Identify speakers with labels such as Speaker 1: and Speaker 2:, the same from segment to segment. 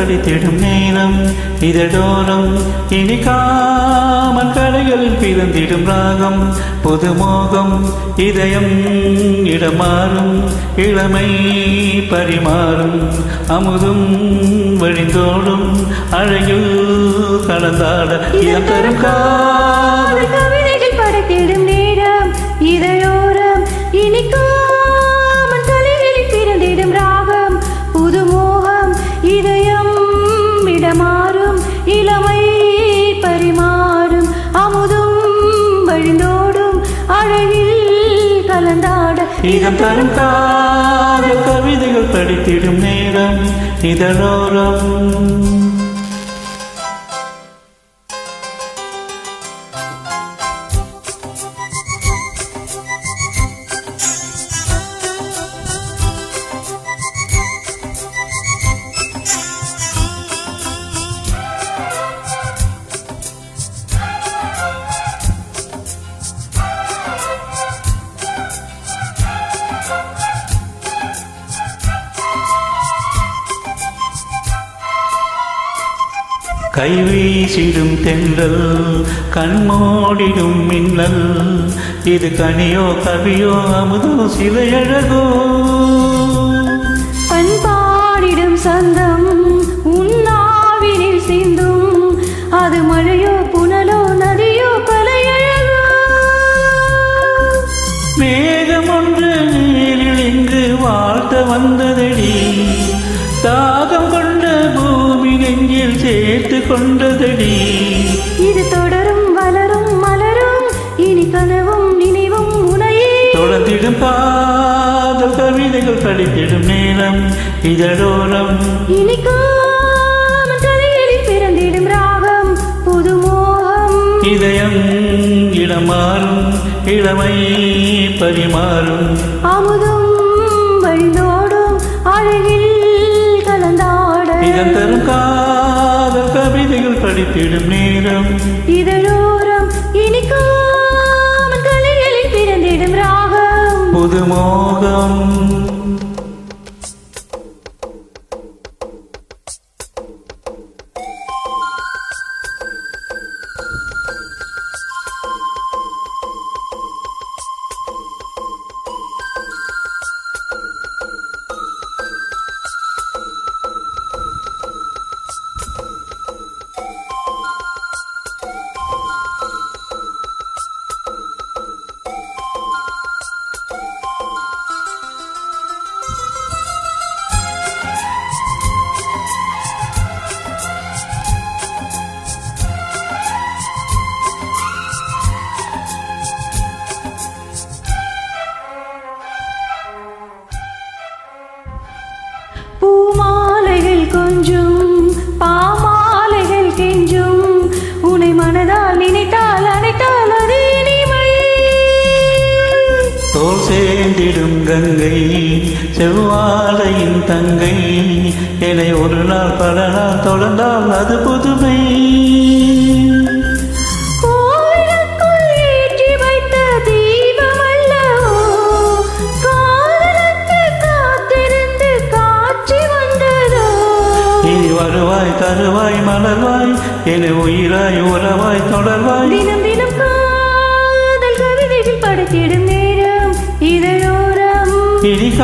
Speaker 1: படித்திடும் நேரம் இதழோரம் இனிக்காமல் கடைகளில் பிறந்திடும் ராகம் புதுமோகம் இதயம் இடமாறும் இளமை பரிமாறும் அமுதும் வழிந்தோடும் அழகில் கலந்தாட இதம் தரும்
Speaker 2: காதல் கவிதைகள் படைத்திடும் நேரம் இதழோரம் இனிக்காமல் கலைகளில் பிறந்திடும் ராகம் புதுமோகம் இதயம் இடமாறும் இளமை பரிமாறும் அமுதும் வழிந்தோடும் அழகில் கலந்தாட
Speaker 1: இதம் தரும் காதல் கவிதைகள் படித்திடும் நேரம் இதழோரம் கைவீசிடும் தென்றல் கண்மோடிடும் மின்னல் இது கனியோ கவியோ அமுதோ சிலையழகோ
Speaker 2: பண்பாடிடும் சந்தம் உன்னாவினில் சிந்தும் அது மழையோ புனலோ நதியோ கலையழகோ
Speaker 1: மேகம் ஒன்று நீரில் இங்கு வாழ்த்த வந்ததடி தாகம் கொண்ட பூமி நெஞ்சில் சேர்த்து கொண்டதடி
Speaker 2: இது தொடரும் வளரும் மலரும் இனி கனவும் நினைவும் உனையே
Speaker 1: தொடர்ந்திடும் காதல் கவிதைகள் படித்திடும் நேரம் இதழோரம்
Speaker 2: இனிக்காமல் கலைகளில் பிறந்திடும் ராகம் புதுமோகம்
Speaker 1: இதயம் இடமாறும் இளமை பரிமாறும்
Speaker 2: அமுதும் வழிந்தோடும் அழகில் கலந்தாட
Speaker 1: இதம் தரும் காதல் கவிதைகள் படித்திடும் நேரம்
Speaker 2: இதழோரம் இனிக்காமல் கலைகளில் பிறந்திடும் ராகம்
Speaker 1: புதுமோகம்
Speaker 2: பூமாலைகள் கொஞ்சும் பாமாலைகள் கெஞ்சும் உனை மனதால் நினைத்தால் அனைத்தால் அது இனிமை
Speaker 1: தோல் சேர்ந்திடும் கங்கை செவ்வாழையின் தங்கை என்னை ஒரு நாள் பல நாள் தொடர்ந்தால் அது புதுமை
Speaker 2: கோவிலுக்குள் ஏற்றி வைத்த தீபம் அல்லவோ காதலுக்கு காத்திருந்து காட்சி வந்ததோ
Speaker 1: இனி வருவாய் தருவாய் மலர்வாய் என உயிராய் உறவாய் தொடர்வாய்
Speaker 2: தினம் தினம் காதல் கவிதைகள் படைத்திடும் நேரம் இதழோரம்
Speaker 1: இனிக்காமல்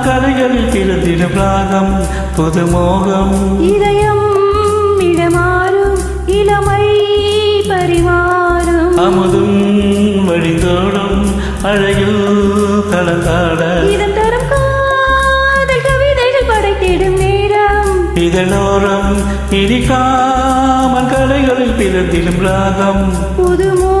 Speaker 1: கரைகளில் பிறந்திடும் ராகம் புதுமோகம்
Speaker 2: இதயம் இடமாறும் இளமை பரிமாறும்
Speaker 1: அமுதும் வழிந்தோடும் அழகில் கலந்தாட
Speaker 2: இதம் தரும் காதல் கவிதைகள் படைத்திடும் நேரம்
Speaker 1: இதழோரம் இனிக்காமல் கரைகளில் பிறந்திடும் ராகம்
Speaker 2: புதுமோ